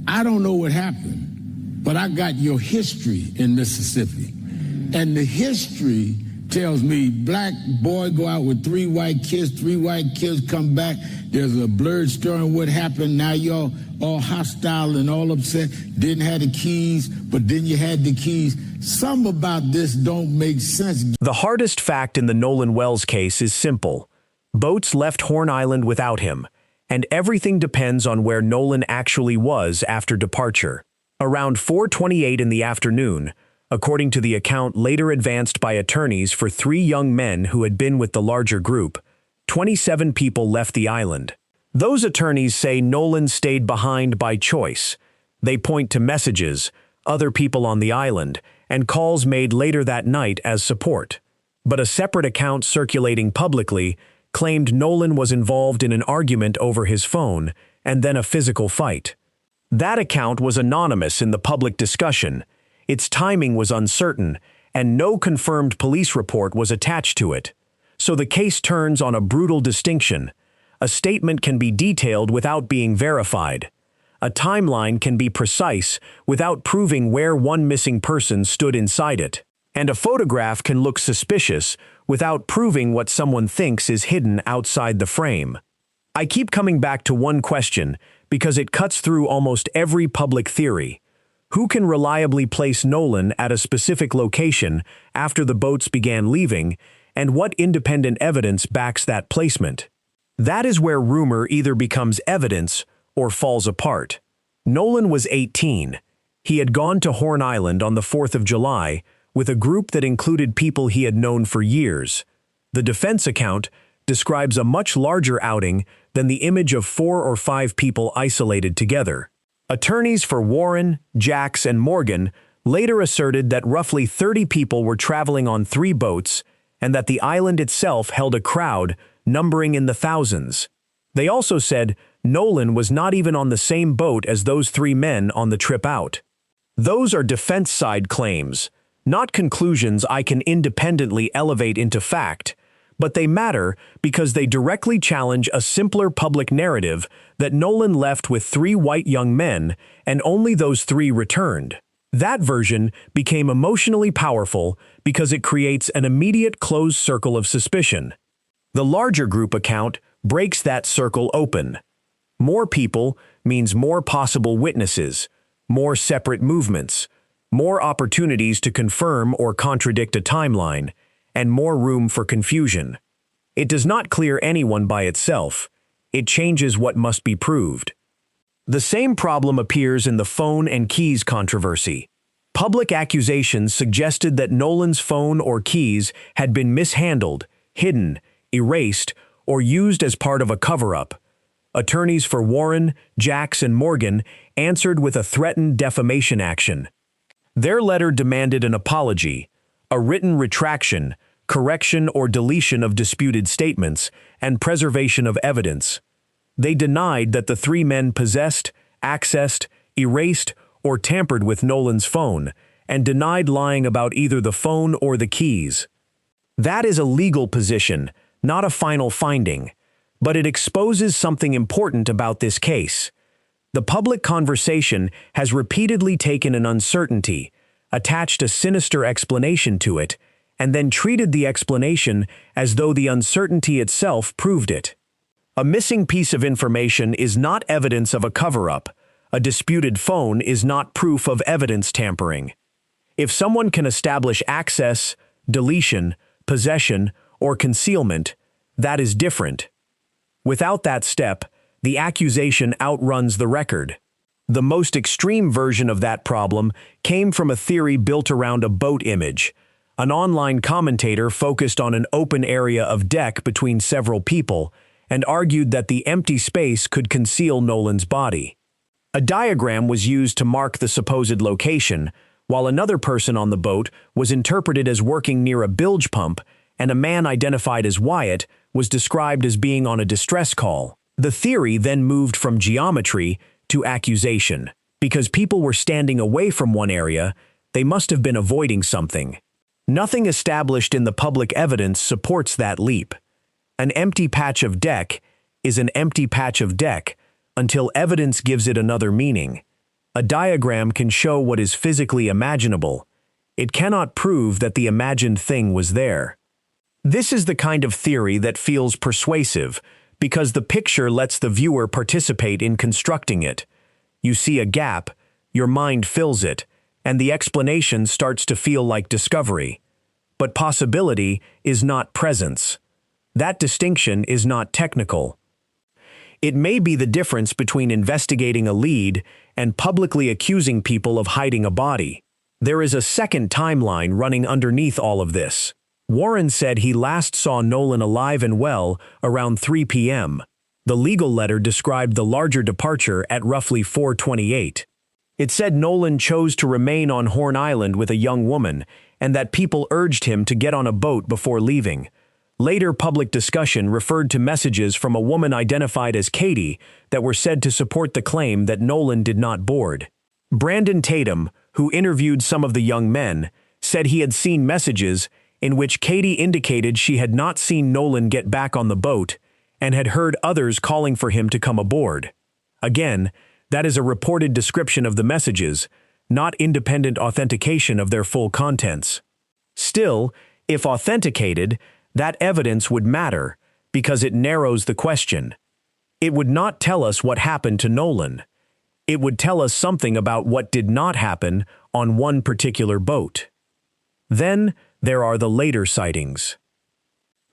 I don't know what happened, but I got your history in Mississippi. And the history tells me black boy go out with three white kids come back. There's a blurred story on what happened. Now y'all all hostile and all upset. Didn't have the keys, but then you had the keys. Some about this don't make sense. The hardest fact in the Nolan Wells case is simple. Boats left Horn Island without him, and everything depends on where Nolan actually was after departure. Around 4:28 in the afternoon, according to the account later advanced by attorneys for 3 young men who had been with the larger group, 27 people left the island. Those attorneys say Nolan stayed behind by choice. They point to messages, other people on the island, and calls made later that night as support. But a separate account circulating publicly claimed Nolan was involved in an argument over his phone and then a physical fight. That account was anonymous in the public discussion. Its timing was uncertain, and no confirmed police report was attached to it. So the case turns on a brutal distinction. A statement can be detailed without being verified. A timeline can be precise without proving where one missing person stood inside it. And a photograph can look suspicious without proving what someone thinks is hidden outside the frame. I keep coming back to one question because it cuts through almost every public theory. Who can reliably place Nolan at a specific location after the boats began leaving, and what independent evidence backs that placement? That is where rumor either becomes evidence or falls apart. Nolan was 18. He had gone to Horn Island on the 4th of July with a group that included people he had known for years. The defense account describes a much larger outing than the image of 4 or 5 people isolated together. Attorneys for Warren, Jacks, and Morgan later asserted that roughly 30 people were traveling on 3 boats and that the island itself held a crowd numbering in the thousands. They also said Nolan was not even on the same boat as those 3 men on the trip out. Those are defense-side claims, not conclusions I can independently elevate into fact, but they matter because they directly challenge a simpler public narrative that Nolan left with 3 white young men and only those 3 returned. That version became emotionally powerful because it creates an immediate closed circle of suspicion. The larger group account breaks that circle open. More people means more possible witnesses, more separate movements, more opportunities to confirm or contradict a timeline, and more room for confusion. It does not clear anyone by itself. It changes what must be proved. The same problem appears in the phone and keys controversy. Public accusations suggested that Nolan's phone or keys had been mishandled, hidden, erased, or used as part of a cover-up. Attorneys for Warren, Jacks, and Morgan answered with a threatened defamation action. Their letter demanded an apology, a written retraction, correction or deletion of disputed statements, and preservation of evidence. They denied that the 3 men possessed, accessed, erased, or tampered with Nolan's phone, and denied lying about either the phone or the keys. That is a legal position, not a final finding, but it exposes something important about this case. The public conversation has repeatedly taken an uncertainty, attached a sinister explanation to it, and then treated the explanation as though the uncertainty itself proved it. A missing piece of information is not evidence of a cover-up. A disputed phone is not proof of evidence tampering. If someone can establish access, deletion, possession, or concealment, that is different. Without that step, the accusation outruns the record. The most extreme version of that problem came from a theory built around a boat image. An online commentator focused on an open area of deck between several people and argued that the empty space could conceal Nolan's body. A diagram was used to mark the supposed location, while another person on the boat was interpreted as working near a bilge pump, and a man identified as Wyatt was described as being on a distress call. The theory then moved from geometry to accusation. Because people were standing away from one area, they must have been avoiding something. Nothing established in the public evidence supports that leap. An empty patch of deck is an empty patch of deck until evidence gives it another meaning. A diagram can show what is physically imaginable. It cannot prove that the imagined thing was there. This is the kind of theory that feels persuasive because the picture lets the viewer participate in constructing it. You see a gap, your mind fills it, and the explanation starts to feel like discovery. But possibility is not presence. That distinction is not technical. It may be the difference between investigating a lead and publicly accusing people of hiding a body. There is a second timeline running underneath all of this. Warren said he last saw Nolan alive and well around 3 p.m. The legal letter described the larger departure at roughly 4:28. It said Nolan chose to remain on Horn Island with a young woman and that people urged him to get on a boat before leaving. Later public discussion referred to messages from a woman identified as Katie that were said to support the claim that Nolan did not board. Brandon Tatum, who interviewed some of the young men, said he had seen messages in which Katie indicated she had not seen Nolan get back on the boat and had heard others calling for him to come aboard. Again, that is a reported description of the messages, not independent authentication of their full contents. Still, if authenticated, that evidence would matter because it narrows the question. It would not tell us what happened to Nolan. It would tell us something about what did not happen on one particular boat. Then, there are the later sightings.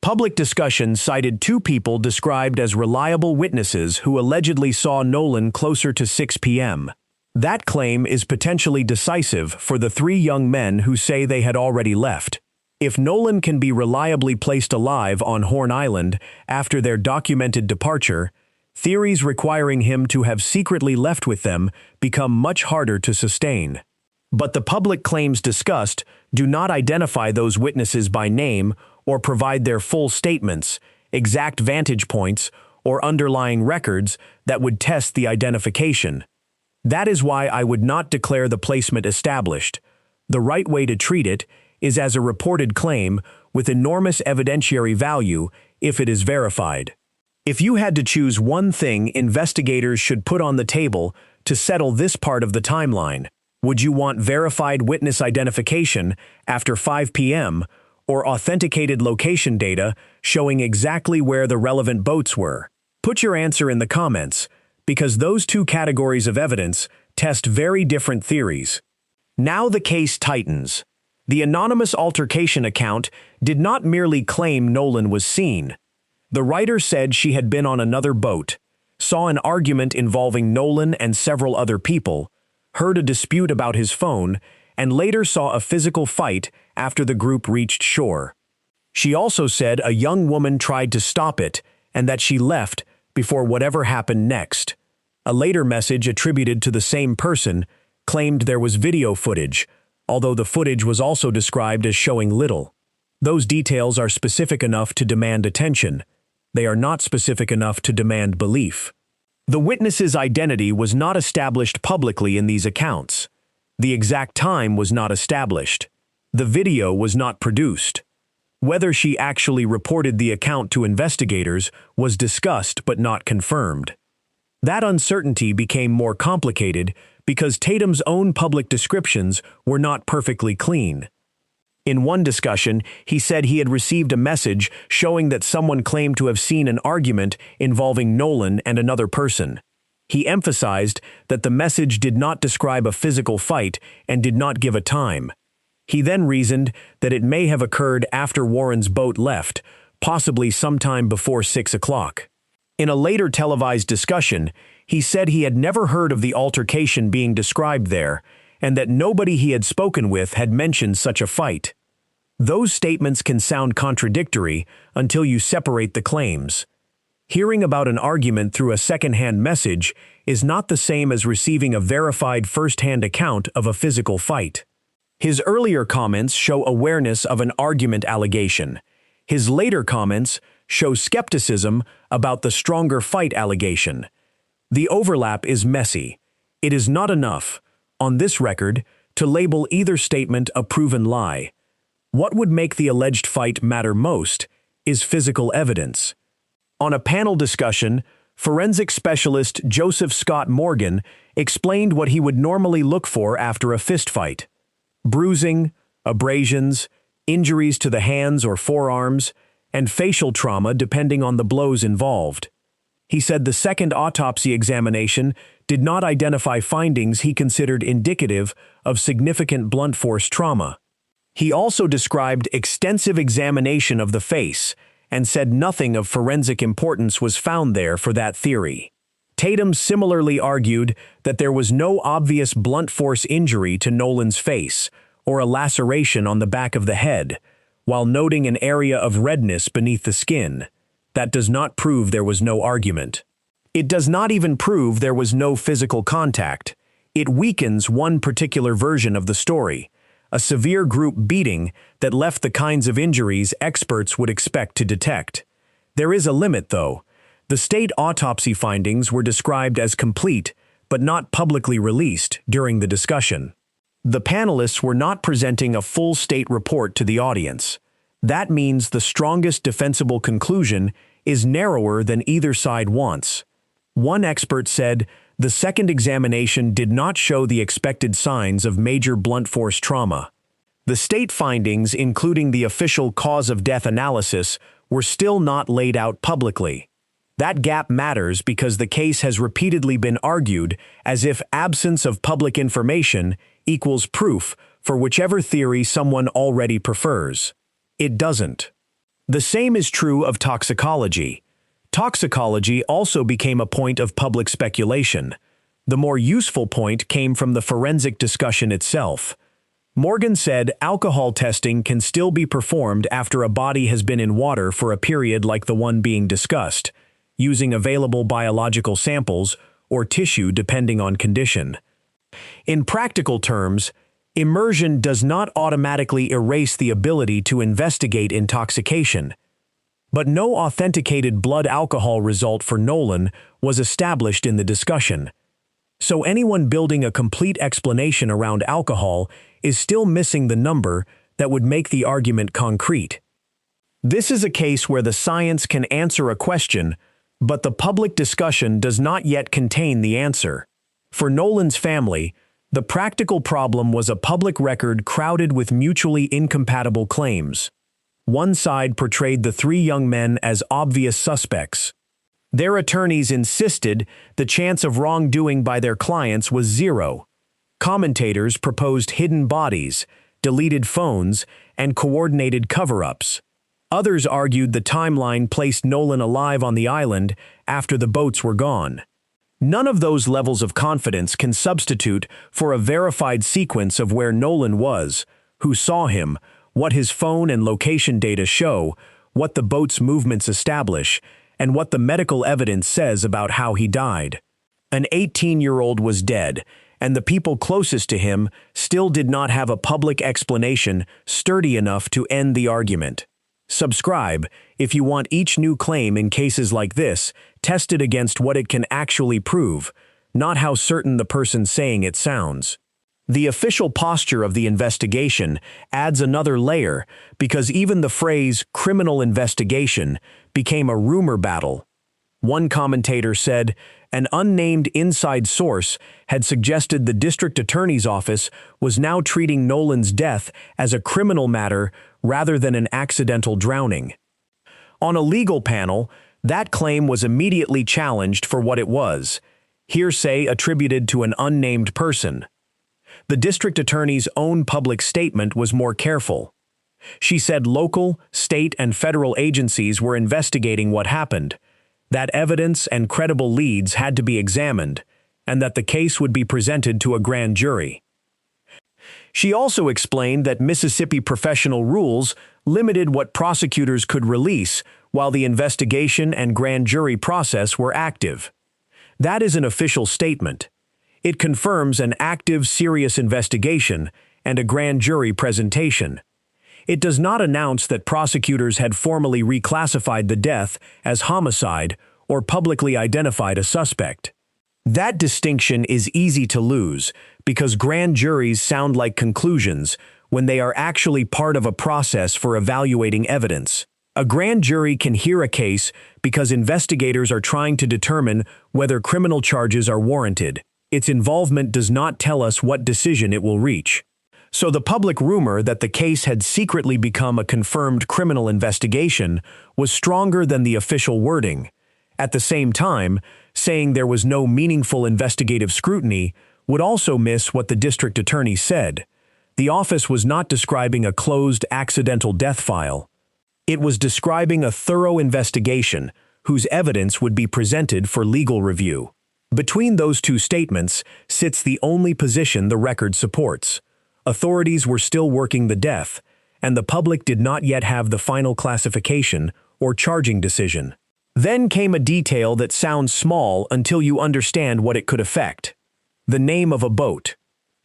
Public discussion cited two people described as reliable witnesses who allegedly saw Nolan closer to 6 p.m. That claim is potentially decisive for the three young men who say they had already left. If Nolan can be reliably placed alive on Horn Island after their documented departure, theories requiring him to have secretly left with them become much harder to sustain. But the public claims discussed do not identify those witnesses by name or provide their full statements, exact vantage points, or underlying records that would test the identification. That is why I would not declare the placement established. The right way to treat it is as a reported claim with enormous evidentiary value if it is verified. If you had to choose one thing investigators should put on the table to settle this part of the timeline, would you want verified witness identification after 5 p.m. or authenticated location data showing exactly where the relevant boats were? Put your answer in the comments, because those two categories of evidence test very different theories. Now the case tightens. The anonymous altercation account did not merely claim Nolan was seen. The writer said she had been on another boat, saw an argument involving Nolan and several other people, heard a dispute about his phone, and later saw a physical fight after the group reached shore. She also said a young woman tried to stop it and that she left before whatever happened next. A later message attributed to the same person claimed there was video footage, although the footage was also described as showing little. Those details are specific enough to demand attention. They are not specific enough to demand belief. The witness's identity was not established publicly in these accounts. The exact time was not established. The video was not produced. Whether she actually reported the account to investigators was discussed but not confirmed. That uncertainty became more complicated because Tatum's own public descriptions were not perfectly clean. In one discussion, he said he had received a message showing that someone claimed to have seen an argument involving Nolan and another person. He emphasized that the message did not describe a physical fight and did not give a time. He then reasoned that it may have occurred after Warren's boat left, possibly sometime before 6 o'clock. In a later televised discussion, he said he had never heard of the altercation being described there, and that nobody he had spoken with had mentioned such a fight. Those statements can sound contradictory until you separate the claims. Hearing about an argument through a second-hand message is not the same as receiving a verified first-hand account of a physical fight. His earlier comments show awareness of an argument allegation. His later comments show skepticism about the stronger fight allegation. The overlap is messy. It is not enough, on this record, to label either statement a proven lie. What would make the alleged fight matter most is physical evidence. On a panel discussion, Forensic specialist Joseph Scott Morgan explained what he would normally look for after a fistfight: bruising, abrasions, injuries to the hands or forearms, and facial trauma depending on the blows involved. He said the second autopsy examination did not identify findings he considered indicative of significant blunt force trauma. He also described extensive examination of the face and said nothing of forensic importance was found there for that theory. Tatum similarly argued that there was no obvious blunt force injury to Nolan's face or a laceration on the back of the head, while noting an area of redness beneath the skin. That does not prove there was no argument. It does not even prove there was no physical contact. It weakens one particular version of the story, a severe group beating that left the kinds of injuries experts would expect to detect. There is a limit, though. The state autopsy findings were described as complete, but not publicly released during the discussion. The panelists were not presenting a full state report to the audience. That means the strongest defensible conclusion is narrower than either side wants. One expert said, the second examination did not show the expected signs of major blunt force trauma. The state findings, including the official cause of death analysis, were still not laid out publicly. That gap matters because the case has repeatedly been argued as if absence of public information equals proof for whichever theory someone already prefers. It doesn't. The same is true of toxicology. Toxicology also became a point of public speculation. The more useful point came from the forensic discussion itself. Morgan said alcohol testing can still be performed after a body has been in water for a period like the one being discussed, using available biological samples or tissue depending on condition. In practical terms, immersion does not automatically erase the ability to investigate intoxication. But no authenticated blood alcohol result for Nolan was established in the discussion. So anyone building a complete explanation around alcohol is still missing the number that would make the argument concrete. This is a case where the science can answer a question, but the public discussion does not yet contain the answer. For Nolan's family, the practical problem was a public record crowded with mutually incompatible claims. One side portrayed the three young men as obvious suspects. Their attorneys insisted the chance of wrongdoing by their clients was zero. Commentators proposed hidden bodies, deleted phones, and coordinated cover-ups. Others argued the timeline placed Nolan alive on the island after the boats were gone. None of those levels of confidence can substitute for a verified sequence of where Nolan was, who saw him, what his phone and location data show, what the boat's movements establish, and what the medical evidence says about how he died. An 18-year-old was dead, and the people closest to him still did not have a public explanation sturdy enough to end the argument. Subscribe if you want each new claim in cases like this tested against what it can actually prove, not how certain the person saying it sounds. The official posture of the investigation adds another layer because even the phrase criminal investigation became a rumor battle. One commentator said, an unnamed inside source had suggested the district attorney's office was now treating Nolan's death as a criminal matter rather than an accidental drowning. On a legal panel, that claim was immediately challenged for what it was, hearsay attributed to an unnamed person. The district attorney's own public statement was more careful. She said local, state, and federal agencies were investigating what happened, that evidence and credible leads had to be examined, and that the case would be presented to a grand jury. She also explained that Mississippi professional rules limited what prosecutors could release while the investigation and grand jury process were active. That is an official statement. It confirms an active, serious investigation and a grand jury presentation. It does not announce that prosecutors had formally reclassified the death as homicide or publicly identified a suspect. That distinction is easy to lose because grand juries sound like conclusions when they are actually part of a process for evaluating evidence. A grand jury can hear a case because investigators are trying to determine whether criminal charges are warranted. Its involvement does not tell us what decision it will reach. So the public rumor that the case had secretly become a confirmed criminal investigation was stronger than the official wording. At the same time, saying there was no meaningful investigative scrutiny would also miss what the district attorney said. The office was not describing a closed accidental death file. It was describing a thorough investigation whose evidence would be presented for legal review. Between those two statements sits the only position the record supports. Authorities were still working the death, and the public did not yet have the final classification or charging decision. Then came a detail that sounds small until you understand what it could affect. The name of a boat.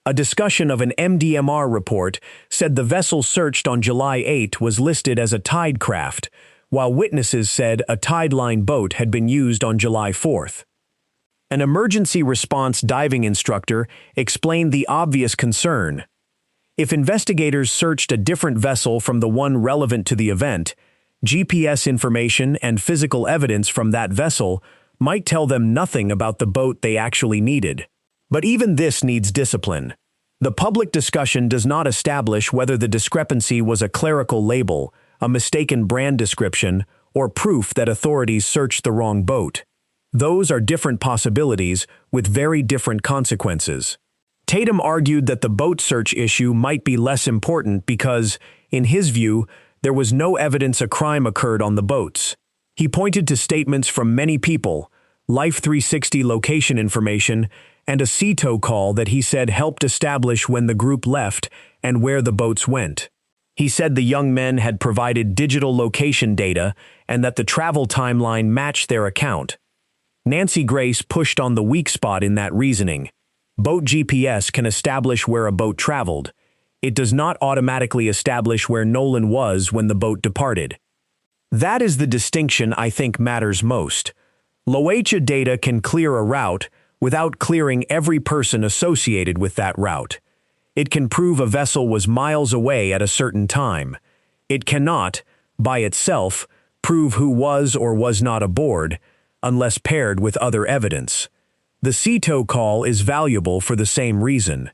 A discussion of an MDMR report said the vessel searched on July 8 was listed as a tide craft, while witnesses said a tideline boat had been used on July 4th. An emergency response diving instructor explained the obvious concern. If investigators searched a different vessel from the one relevant to the event, GPS information and physical evidence from that vessel might tell them nothing about the boat they actually needed. But even this needs discipline. The public discussion does not establish whether the discrepancy was a clerical label, a mistaken brand description, or proof that authorities searched the wrong boat. Those are different possibilities with very different consequences. Tatum argued that the boat search issue might be less important because, in his view, there was no evidence a crime occurred on the boats. He pointed to statements from many people, Life 360 location information, and a CTO call that he said helped establish when the group left and where the boats went. He said the young men had provided digital location data and that the travel timeline matched their account. Nancy Grace pushed on the weak spot in that reasoning. Boat GPS can establish where a boat traveled. It does not automatically establish where Nolan was when the boat departed. That is the distinction I think matters most. LOACA data can clear a route without clearing every person associated with that route. It can prove a vessel was miles away at a certain time. It cannot, by itself, prove who was or was not aboard, unless paired with other evidence. The CTO call is valuable for the same reason.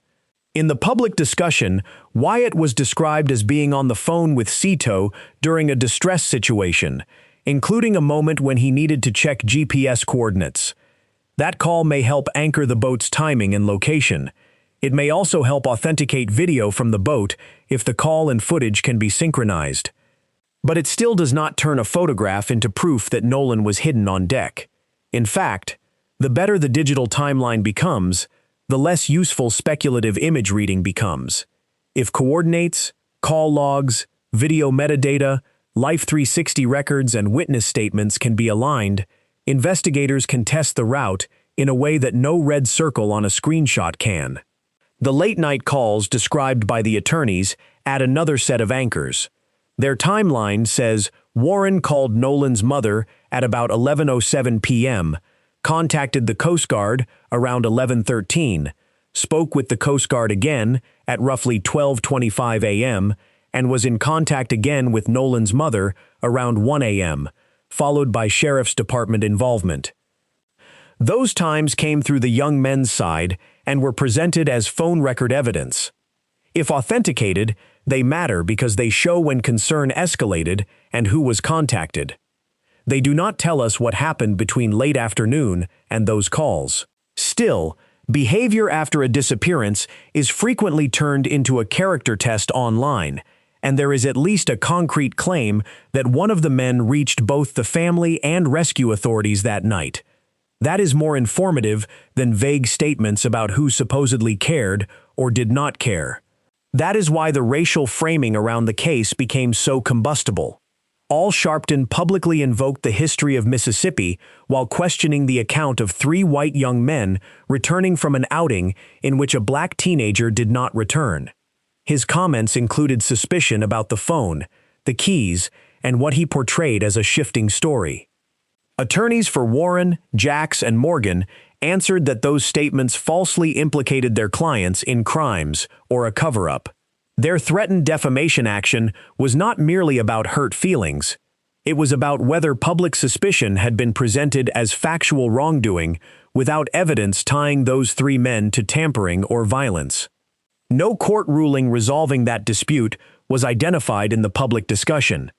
In the public discussion, Wyatt was described as being on the phone with CTO during a distress situation, including a moment when he needed to check GPS coordinates. That call may help anchor the boat's timing and location. It may also help authenticate video from the boat if the call and footage can be synchronized. But it still does not turn a photograph into proof that Nolan was hidden on deck. In fact, the better the digital timeline becomes, the less useful speculative image reading becomes. If coordinates, call logs, video metadata, Life 360 records, and witness statements can be aligned, investigators can test the route in a way that no red circle on a screenshot can. The late-night calls described by the attorneys add another set of anchors. Their timeline says Warren called Nolan's mother at about 11:07 p.m., contacted the Coast Guard around 11:13, spoke with the Coast Guard again at roughly 12:25 a.m., and was in contact again with Nolan's mother around 1 a.m., followed by Sheriff's Department involvement. Those times came through the young men's side and were presented as phone record evidence. If authenticated, they matter because they show when concern escalated and who was contacted. They do not tell us what happened between late afternoon and those calls. Still, behavior after a disappearance is frequently turned into a character test online, and there is at least a concrete claim that one of the men reached both the family and rescue authorities that night. That is more informative than vague statements about who supposedly cared or did not care. That is why the racial framing around the case became so combustible. Al Sharpton publicly invoked the history of Mississippi while questioning the account of 3 white young men returning from an outing in which a black teenager did not return. His comments included suspicion about the phone, the keys, and what he portrayed as a shifting story. Attorneys for Warren, Jacks, and Morgan answered that those statements falsely implicated their clients in crimes or a cover-up. Their threatened defamation action was not merely about hurt feelings. It was about whether public suspicion had been presented as factual wrongdoing without evidence tying those three men to tampering or violence. No court ruling resolving that dispute was identified in the public discussion.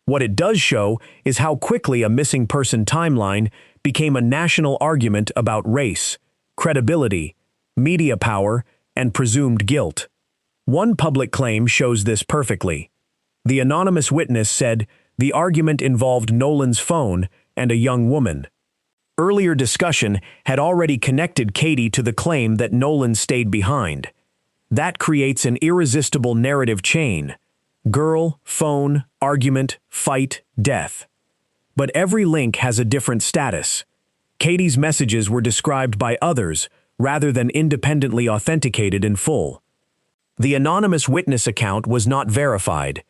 What it does show is how quickly a missing person timeline became a national argument about race, credibility, media power, and presumed guilt. One public claim shows this perfectly. The anonymous witness said the argument involved Nolan's phone and a young woman. Earlier discussion had already connected Katie to the claim that Nolan stayed behind. That creates an irresistible narrative chain: girl, phone, argument, fight, death. But every link has a different status. Katie's messages were described by others rather than independently authenticated in full. The anonymous witness account was not verified.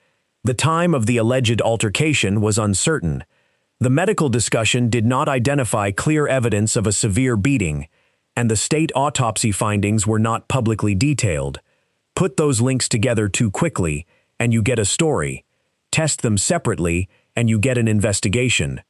The time of the alleged altercation was uncertain. The medical discussion did not identify clear evidence of a severe beating, and the state autopsy findings were not publicly detailed. Put those links together too quickly, and you get a story. Test them separately, and you get an investigation.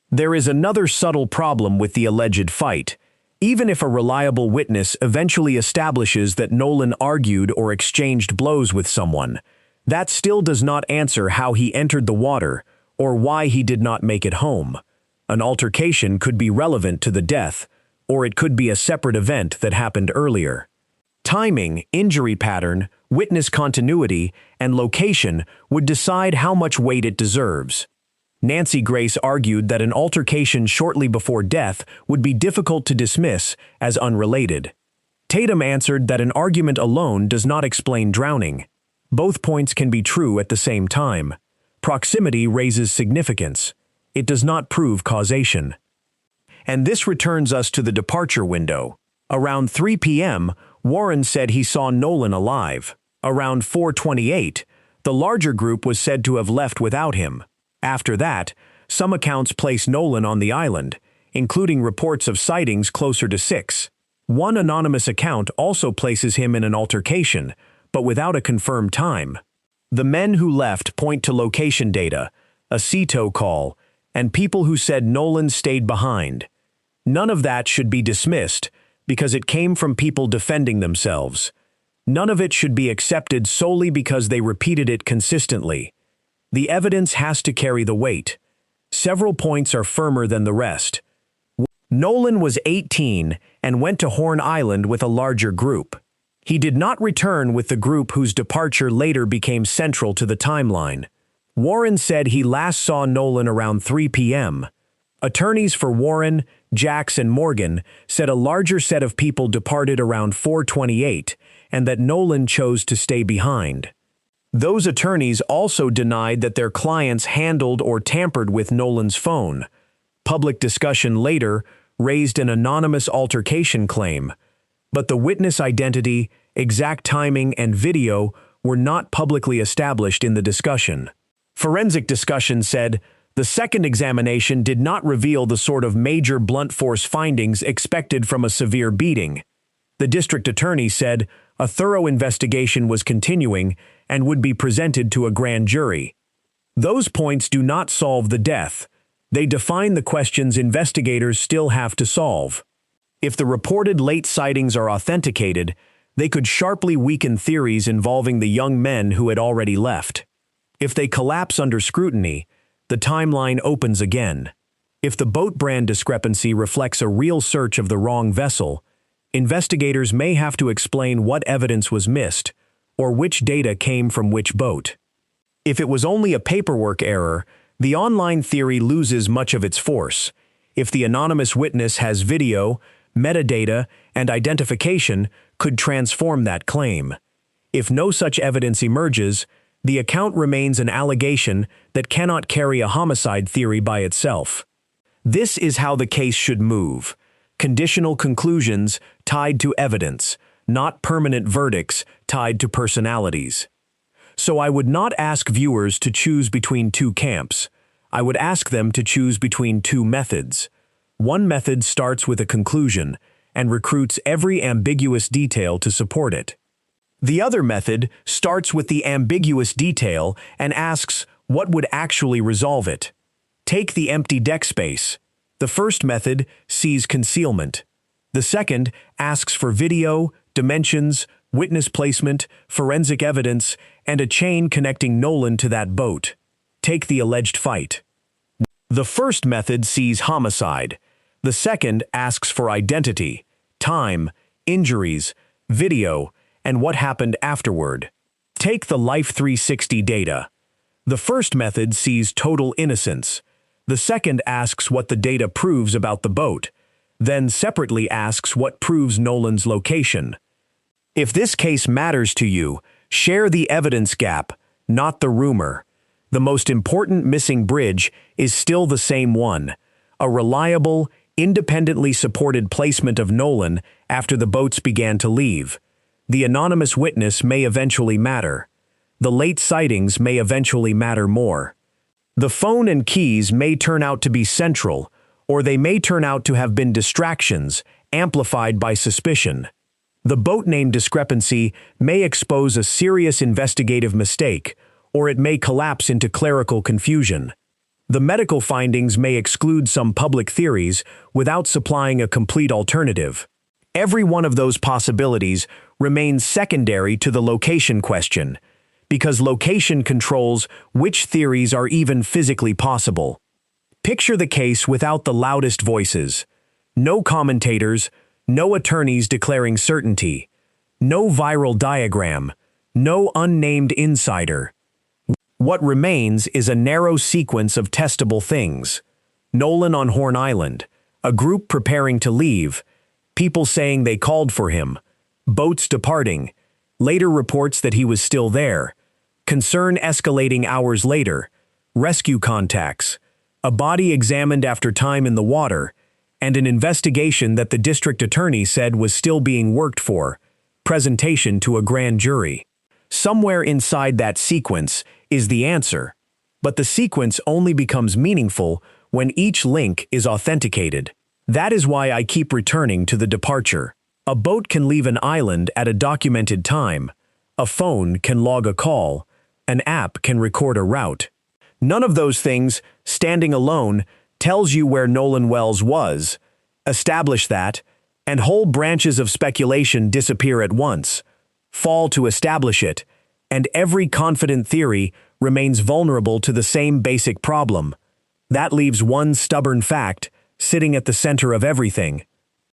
There is another subtle problem with the alleged fight. Even if a reliable witness eventually establishes that Nolan argued or exchanged blows with someone, that still does not answer how he entered the water or why he did not make it home. An altercation could be relevant to the death, or it could be a separate event that happened earlier. Timing, injury pattern, witness continuity, and location would decide how much weight it deserves. Nancy Grace argued that an altercation shortly before death would be difficult to dismiss as unrelated. Tatum answered that an argument alone does not explain drowning. Both points can be true at the same time. Proximity raises significance. It does not prove causation. And this returns us to the departure window. Around 3 p.m., Warren said he saw Nolan alive. Around 4:28, the larger group was said to have left without him. After that, some accounts place Nolan on the island, including reports of sightings closer to 6. One anonymous account also places him in an altercation, but without a confirmed time. The men who left point to location data, a CTO call, and people who said Nolan stayed behind. None of that should be dismissed because it came from people defending themselves. None of it should be accepted solely because they repeated it consistently. The evidence has to carry the weight. Several points are firmer than the rest. Nolan was 18 and went to Horn Island with a larger group. He did not return with the group whose departure later became central to the timeline. Warren said he last saw Nolan around 3 p.m. Attorneys for Warren, Jax, and Morgan said a larger set of people departed around 4:28 and that Nolan chose to stay behind. Those attorneys also denied that their clients handled or tampered with Nolan's phone. Public discussion later raised an anonymous altercation claim, but the witness identity, exact timing, and video were not publicly established in the discussion. Forensic discussion said the second examination did not reveal the sort of major blunt force findings expected from a severe beating. The district attorney said a thorough investigation was continuing and would be presented to a grand jury. Those points do not solve the death. They define the questions investigators still have to solve. If the reported late sightings are authenticated, they could sharply weaken theories involving the young men who had already left. If they collapse under scrutiny, the timeline opens again. If the boat brand discrepancy reflects a real search of the wrong vessel, investigators may have to explain what evidence was missed or which data came from which boat. If it was only a paperwork error, the online theory loses much of its force. If the anonymous witness has video, metadata, and identification, could transform that claim. If no such evidence emerges, the account remains an allegation that cannot carry a homicide theory by itself. This is how the case should move. Conditional conclusions tied to evidence, not permanent verdicts tied to personalities. So I would not ask viewers to choose between two camps. I would ask them to choose between two methods. One method starts with a conclusion and recruits every ambiguous detail to support it. The other method starts with the ambiguous detail and asks, What would actually resolve it? Take the empty deck space. The first method sees concealment. The second asks for video, dimensions, witness placement, forensic evidence, and a chain connecting Nolan to that boat. Take the alleged fight. The first method sees homicide. The second asks for identity, time, injuries, video, and what happened afterward. Take the Life 360 data. The first method sees total innocence. The second asks what the data proves about the boat, then separately asks what proves Nolan's location. If this case matters to you, share the evidence gap, not the rumor. The most important missing bridge is still the same one: a reliable, independently supported placement of Nolan after the boats began to leave. The anonymous witness may eventually matter. The late sightings may eventually matter more. The phone and keys may turn out to be central, or they may turn out to have been distractions, amplified by suspicion. The boat name discrepancy may expose a serious investigative mistake, or it may collapse into clerical confusion. The medical findings may exclude some public theories without supplying a complete alternative. Every one of those possibilities remains secondary to the location question, because location controls which theories are even physically possible. Picture the case without the loudest voices. No commentators, no attorneys declaring certainty, no viral diagram, no unnamed insider. What remains is a narrow sequence of testable things. Nolan on Horn Island, a group preparing to leave, people saying they called for him, boats departing, later reports that he was still there, concern escalating hours later, rescue contacts, a body examined after time in the water, and an investigation that the district attorney said was still being worked for, presentation to a grand jury. Somewhere inside that sequence is the answer, but the sequence only becomes meaningful when each link is authenticated. That is why I keep returning to the departure. A boat can leave an island at a documented time. A phone can log a call. An app can record a route. None of those things, standing alone, tells you where Nolan Wells was. Establish that, and whole branches of speculation disappear at once, fall to establish it, and every confident theory remains vulnerable to the same basic problem. That leaves one stubborn fact sitting at the center of everything.